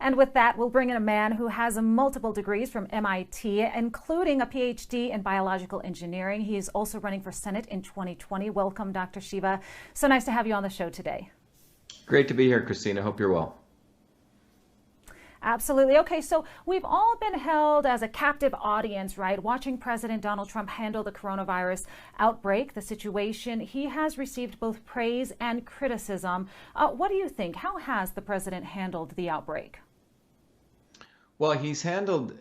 And with that, we'll bring in a man who has multiple degrees from MIT, including a PhD in biological engineering. He is also running for Senate in 2020. Welcome, Dr. Shiva. So nice to have you on the show today. Great to be here, Christina. Hope you're well. Absolutely. Okay, so we've all been held as a captive audience, right? Watching President Donald Trump handle the coronavirus outbreak, the situation. He has received both praise and criticism. What do you think? How has the president handled the outbreak? Well, he's handled,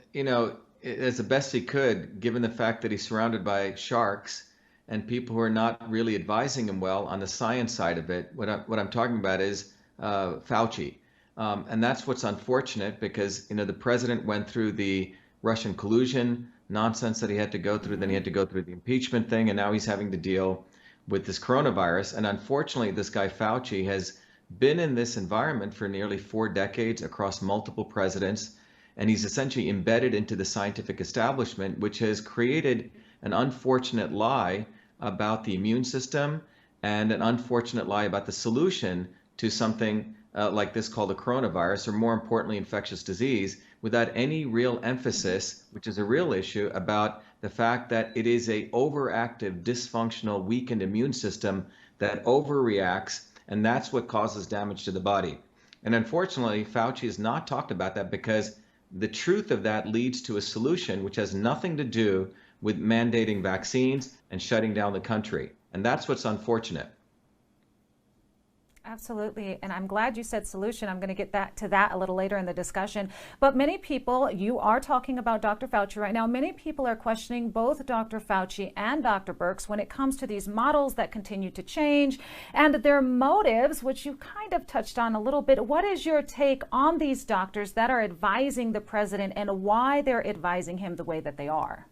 as the best he could, given the fact that he's surrounded by sharks and people who are not really advising him well on the science side of it. What I'm talking about is Fauci. And that's what's unfortunate because, the president went through the Russian collusion nonsense that he had to go through. Then he had to go through the impeachment thing. And now he's having to deal with this coronavirus. And unfortunately, this guy Fauci has been in this environment for nearly 4 decades across multiple presidents. And he's essentially embedded into the scientific establishment, which has created an unfortunate lie about the immune system and an unfortunate lie about the solution to something like this called the coronavirus, or more importantly, infectious disease, without any real emphasis, which is a real issue, about the fact that it is a overactive, dysfunctional, weakened immune system that overreacts, and that's what causes damage to the body. And unfortunately, Fauci has not talked about that because the truth of that leads to a solution which has nothing to do with mandating vaccines and shutting down the country. And that's what's unfortunate. Absolutely. And I'm glad you said solution. I'm going to get to that a little later in the discussion. But many people, you are talking about Dr. Fauci right now. Many people are questioning both Dr. Fauci and Dr. Birx when it comes to these models that continue to change and their motives, which you kind of touched on a little bit. What is your take on these doctors that are advising the president and why they're advising him the way that they are?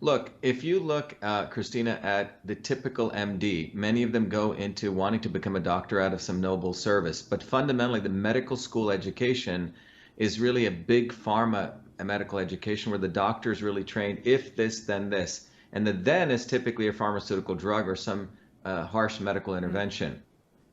Look, if you look, Christina, at the typical MD, many of them go into wanting to become a doctor out of some noble service. But fundamentally, the medical school education is really a big pharma medical education where the doctor is really trained, if this, then this. And the then is typically a pharmaceutical drug or some harsh medical intervention.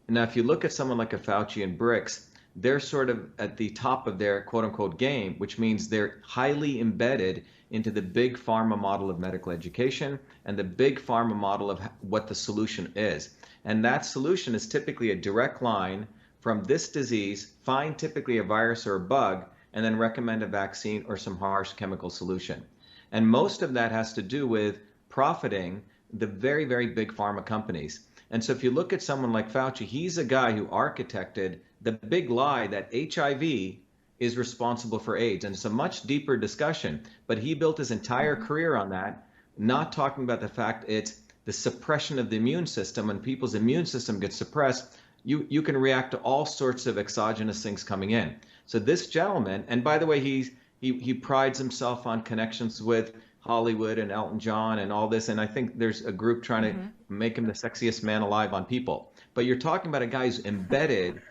Now, if you look at someone like a Fauci and Birx, they're sort of at the top of their quote unquote game, which means they're highly embedded into the big pharma model of medical education and the big pharma model of what the solution is. And that solution is typically a direct line from this disease, find typically a virus or a bug, and then recommend a vaccine or some harsh chemical solution. And most of that has to do with profiting the very, very big pharma companies. And so if you look at someone like Fauci, he's a guy who architected the big lie that HIV is responsible for AIDS. And it's a much deeper discussion, but he built his entire career on that, not talking about the fact it's the suppression of the immune system. When people's immune system gets suppressed, you can react to all sorts of exogenous things coming in. So this gentleman, and by the way, he prides himself on connections with Hollywood and Elton John and all this, and I think there's a group trying to make him the sexiest man alive on people. But you're talking about a guy who's embedded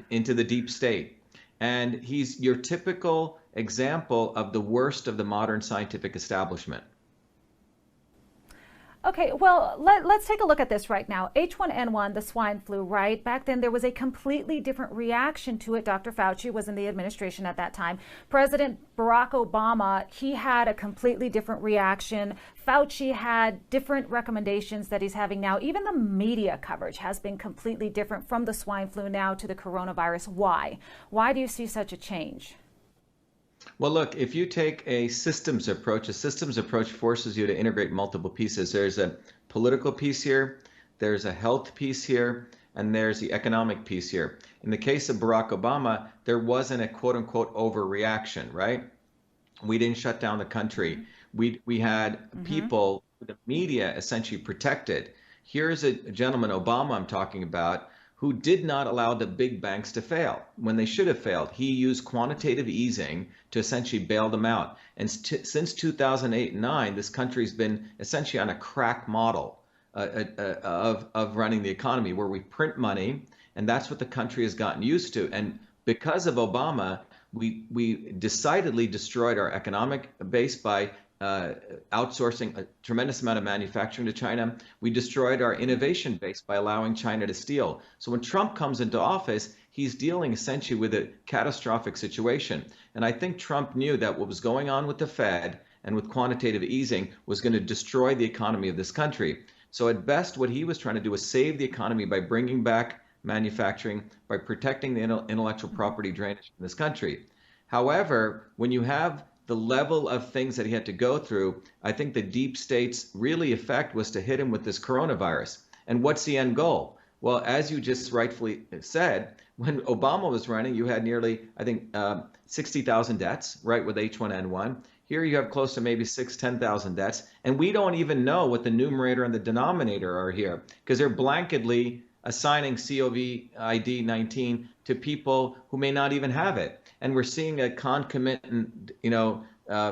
into the deep state. And he's your typical example of the worst of the modern scientific establishment. Okay, well, let's take a look at this right now. H1N1, the swine flu, right? Back then, there was a completely different reaction to it. Dr. Fauci was in the administration at that time. President Barack Obama, he had a completely different reaction. Fauci had different recommendations that he's having now. Even the media coverage has been completely different from the swine flu now to the coronavirus. Why? Why do you see such a change? Well, look, if you take a systems approach forces you to integrate multiple pieces. There's a political piece here, there's a health piece here, and there's the economic piece here. In the case of Barack Obama, there wasn't a quote unquote overreaction, right? We didn't shut down the country. We had people, the media essentially protected. Here's a gentleman, Obama I'm talking about, who did not allow the big banks to fail when they should have failed. He used quantitative easing to essentially bail them out. And since 2008 and 9, this country's been essentially on a crack model of running the economy, where we print money, and that's what the country has gotten used to. And because of Obama, we decidedly destroyed our economic base by outsourcing a tremendous amount of manufacturing to China. We destroyed our innovation base by allowing China to steal. So when Trump comes into office, He's dealing essentially with a catastrophic situation. And I think Trump knew that what was going on with the Fed and with quantitative easing was going to destroy the economy of this country. So at best, what he was trying to do was save the economy by bringing back manufacturing, by protecting the intellectual property drainage in this country. However, when you have the level of things that he had to go through, I think the deep state's really effect was to hit him with this coronavirus. And what's the end goal? Well, as you just rightfully said, when Obama was running, you had nearly, I think, 60,000 deaths, right, with H1N1. Here you have close to maybe 10,000 deaths. And we don't even know what the numerator and the denominator are here, because they're blanketly assigning COVID-19 to people who may not even have it. And we're seeing a concomitant, a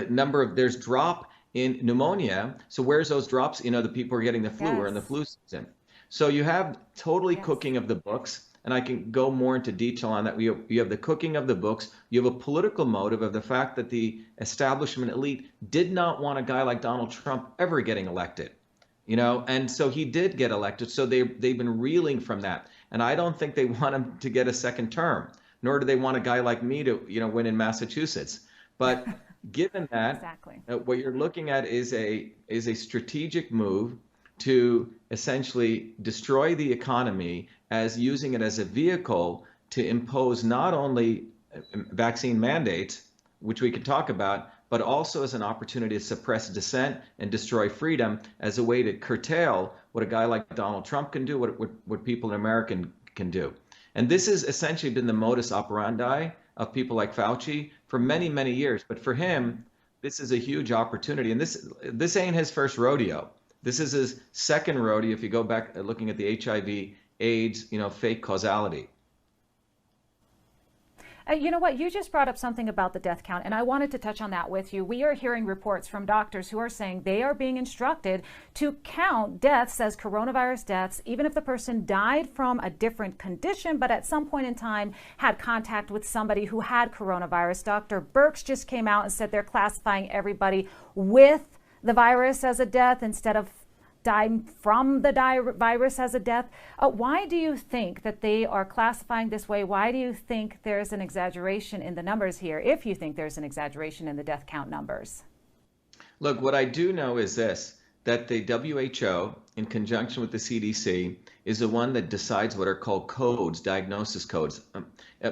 number of, there's drop in pneumonia. So where's those drops? The people are getting the flu or in the flu season. So you have totally cooking of the books, and I can go more into detail on that. You have the cooking of the books. You have a political motive of the fact that the establishment elite did not want a guy like Donald Trump ever getting elected, and so he did get elected. So they've been reeling from that. And I don't think they want him to get a second term, nor do they want a guy like me to, win in Massachusetts. But given that, what you're looking at is a strategic move to essentially destroy the economy, as using it as a vehicle to impose not only vaccine mandates, which we could talk about, but also as an opportunity to suppress dissent and destroy freedom, as a way to curtail what a guy like Donald Trump can do, what people in America can do. And this has essentially been the modus operandi of people like Fauci for many, many years. But for him, this is a huge opportunity. And this ain't his first rodeo. This is his second rodeo if you go back looking at the HIV, AIDS, fake causality. You know what? You just brought up something about the death count, and I wanted to touch on that with you. We are hearing reports from doctors who are saying they are being instructed to count deaths as coronavirus deaths, even if the person died from a different condition, but at some point in time had contact with somebody who had coronavirus. Dr. Birx just came out and said they're classifying everybody with the virus as a death instead of dying from the virus as a death. Why do you think that they are classifying this way? Why do you think there's an exaggeration in the numbers here, if you think there's an exaggeration in the death count numbers? Look, what I do know is this, that the WHO, in conjunction with the CDC, is the one that decides what are called codes, diagnosis codes.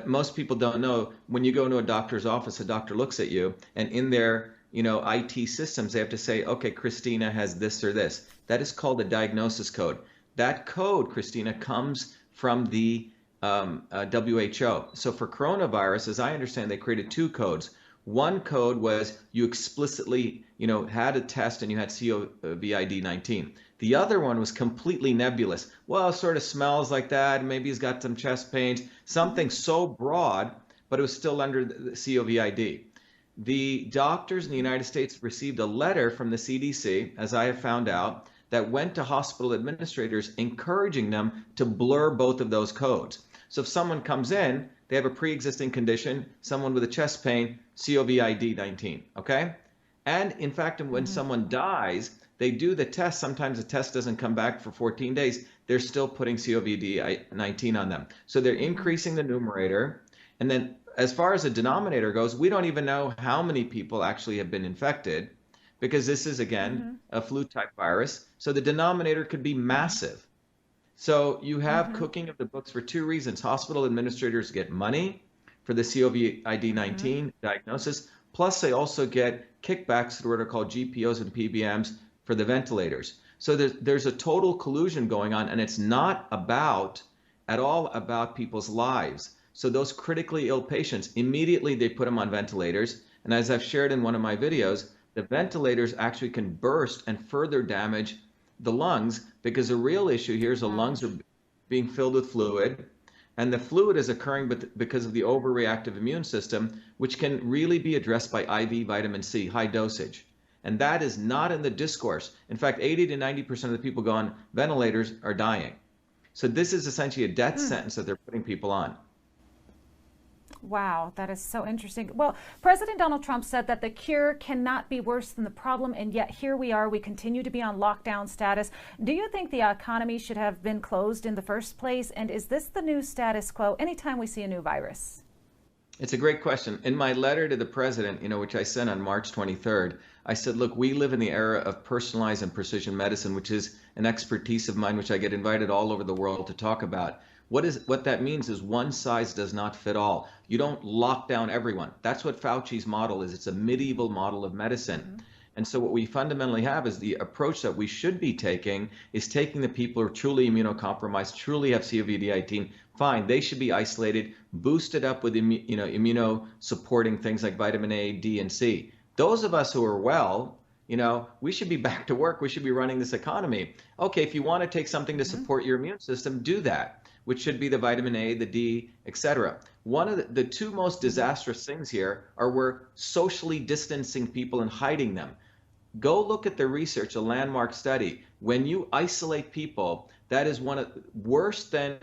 Most people don't know, when you go into a doctor's office, a doctor looks at you, and in their IT systems, they have to say, okay, Christina has this or this. That is called a diagnosis code. That code, Christina, comes from the WHO. So for coronavirus, as I understand, they created two codes. One code was you explicitly, had a test and you had COVID-19. The other one was completely nebulous. Well, it sort of smells like that. Maybe he's got some chest pains, something so broad, but it was still under the COVID. The doctors in the United States received a letter from the CDC, as I have found out, that went to hospital administrators encouraging them to blur both of those codes. So if someone comes in, they have a pre-existing condition, someone with a chest pain, COVID-19, okay? And in fact, when someone dies, they do the test. Sometimes the test doesn't come back for 14 days. They're still putting COVID-19 on them. So they're increasing the numerator. And then as far as the denominator goes, we don't even know how many people actually have been infected, because this is, again, a flu-type virus. So the denominator could be massive. So you have cooking of the books for two reasons. Hospital administrators get money for the COVID-19 diagnosis, plus they also get kickbacks through what are called GPOs and PBMs for the ventilators. So there's a total collusion going on, and it's not at all about people's lives. So those critically ill patients, immediately they put them on ventilators. And as I've shared in one of my videos, the ventilators actually can burst and further damage the lungs, because the real issue here is the lungs are being filled with fluid, and the fluid is occurring because of the overreactive immune system, which can really be addressed by IV vitamin C, high dosage. And that is not in the discourse. In fact, 80 to 90% of the people go on ventilators are dying. So this is essentially a death sentence that they're putting people on. Wow, that is so interesting. Well, President Donald Trump said that the cure cannot be worse than the problem, and yet here we are. We continue to be on lockdown status. Do you think the economy should have been closed in the first place? And is this the new status quo anytime we see a new virus? It's a great question. In my letter to the president, which I sent on March 23rd, I said, look, we live in the era of personalized and precision medicine, which is an expertise of mine, which I get invited all over the world to talk about. What that means is one size does not fit all. You don't lock down everyone. That's what Fauci's model is. It's a medieval model of medicine. Mm-hmm. And so what we fundamentally have is the approach that we should be taking is taking the people who are truly immunocompromised, truly have COVID-19, fine, they should be isolated, boosted up with immunosupporting things like vitamin A, D, and C. Those of us who are well, we should be back to work. We should be running this economy. Okay, if you want to take something to support your immune system, do that, which should be the vitamin A, the D, etc. One of the two most disastrous things here are we're socially distancing people and hiding them. Go look at the research, a landmark study. When you isolate people, that is one of worse than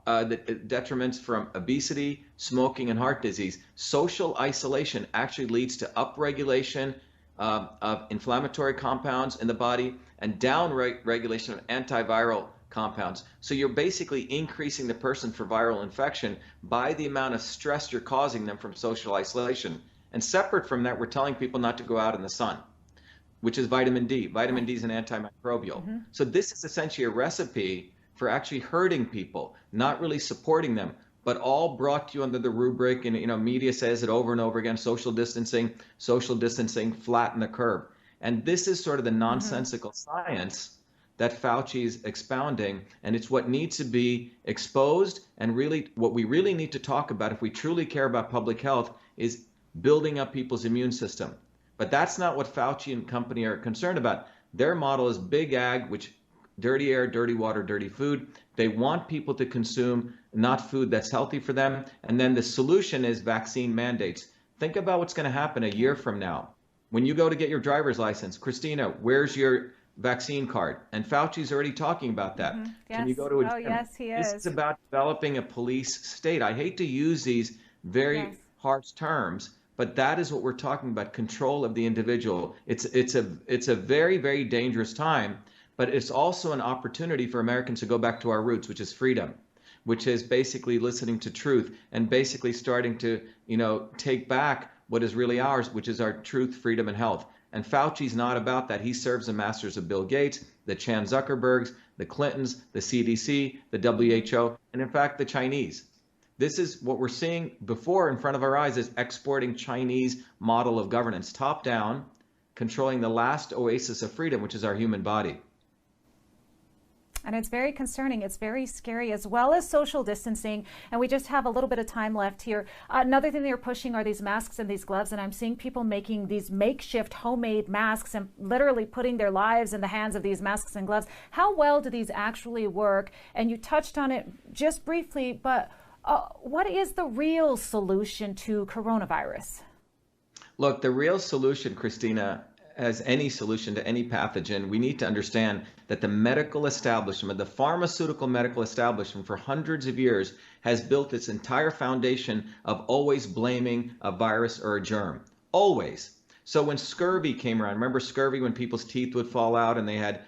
the detriments from obesity, smoking, and heart disease. Social isolation actually leads to upregulation of inflammatory compounds in the body and downregulation of antiviral compounds. So you're basically increasing the person for viral infection by the amount of stress you're causing them from social isolation. And separate from that, we're telling people not to go out in the sun, which is vitamin D. Vitamin D is an antimicrobial. Mm-hmm. So this is essentially a recipe for actually hurting people, not really supporting them, but all brought to you under the rubric, and media says it over and over again, social distancing, flatten the curve. And this is sort of the nonsensical science that Fauci is expounding, and it's what needs to be exposed, and really what we really need to talk about if we truly care about public health is building up people's immune system. But that's not what Fauci and company are concerned about. Their model is big ag, which dirty air, dirty water, dirty food. They want people to consume not food that's healthy for them. And then the solution is vaccine mandates. Think about what's going to happen a year from now. When you go to get your driver's license, Christina, where's your vaccine card? And Fauci's already talking about that. Yes. Can you go to a gym? Yes, he is. This is about developing a police state. I hate to use these very harsh terms, but that is what we're talking about, control of the individual. It's a very, very dangerous time, but it's also an opportunity for Americans to go back to our roots, which is freedom, which is basically listening to truth and basically starting to, take back what is really ours, which is our truth, freedom, and health. And Fauci's not about that. He serves the masters of Bill Gates, the Chan Zuckerbergs, the Clintons, the CDC, the WHO, and in fact, the Chinese. This is what we're seeing before in front of our eyes is exporting Chinese model of governance, top down, controlling the last oasis of freedom, which is our human body. And it's very concerning. It's very scary, as well as social distancing. And we just have a little bit of time left here. Another thing they're pushing are these masks and these gloves. And I'm seeing people making these makeshift homemade masks and literally putting their lives in the hands of these masks and gloves. How well do these actually work? And you touched on it just briefly, but what is the real solution to coronavirus? Look, the real solution, Christina, as any solution to any pathogen, we need to understand that the medical establishment, the pharmaceutical medical establishment for hundreds of years has built its entire foundation of always blaming a virus or a germ. Always. So when scurvy came around, remember scurvy when people's teeth would fall out and they had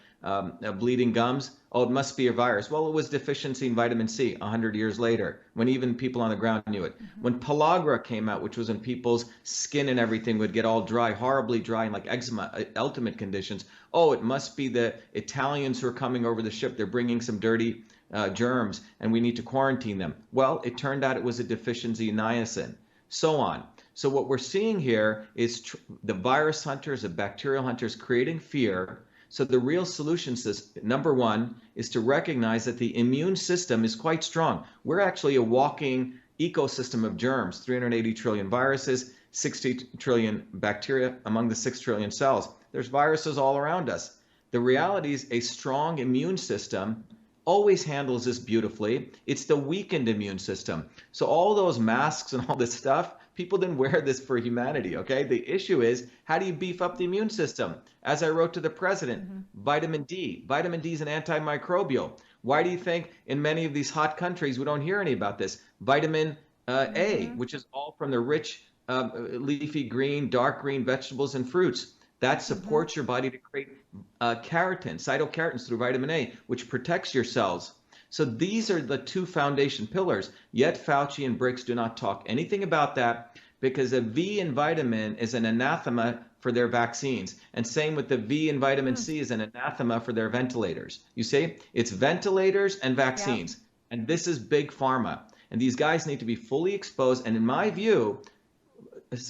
bleeding gums? Oh, it must be a virus. Well, it was deficiency in vitamin C 100 years later, when even people on the ground knew it. Mm-hmm. When pellagra came out, which was when people's skin and everything would get all dry, horribly dry, and like eczema, ultimate conditions. Oh, it must be the Italians who are coming over the ship. They're bringing some dirty germs, and we need to quarantine them. Well, it turned out it was a deficiency in niacin, so on. So what we're seeing here is the virus hunters, the bacterial hunters creating fear. So the real solution is, number one, is to recognize that the immune system is quite strong. We're actually a walking ecosystem of germs, 380 trillion viruses, 60 trillion bacteria among the 6 trillion cells. There's viruses all around us. The reality is a strong immune system always handles this beautifully. It's the weakened immune system. So all those masks and all this stuff, people didn't wear this for humanity, okay? The issue is, how do you beef up the immune system? As I wrote to the president, vitamin D. Vitamin D is an antimicrobial. Why do you think in many of these hot countries we don't hear any about this? Vitamin A, which is all from the rich leafy green, dark green vegetables and fruits. That supports your body to create keratin, cytokeratins through vitamin A, which protects your cells. So these are the two foundation pillars. Yet Fauci and BRICS do not talk anything about that because a V in vitamin is an anathema for their vaccines. And same with the V in vitamin C is an anathema for their ventilators. You see, it's ventilators and vaccines. And this is big pharma. And these guys need to be fully exposed. And in my view,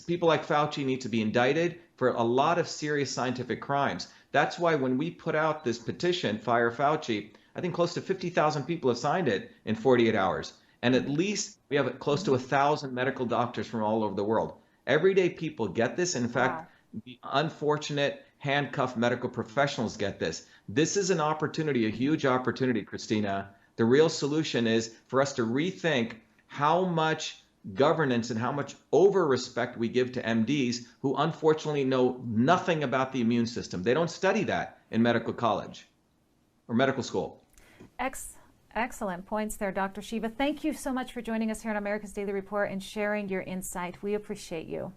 people like Fauci need to be indicted for a lot of serious scientific crimes. That's why when we put out this petition, Fire Fauci, I think close to 50,000 people have signed it in 48 hours. And at least we have close to 1,000 medical doctors from all over the world. Everyday people get this. In fact, the unfortunate handcuffed medical professionals get this. This is an opportunity, a huge opportunity, Christina. The real solution is for us to rethink how much governance and how much over-respect we give to MDs who unfortunately know nothing about the immune system. They don't study that in medical college or medical school. Excellent points there, Dr. Shiva. Thank you so much for joining us here on America's Daily Report and sharing your insight. We appreciate you.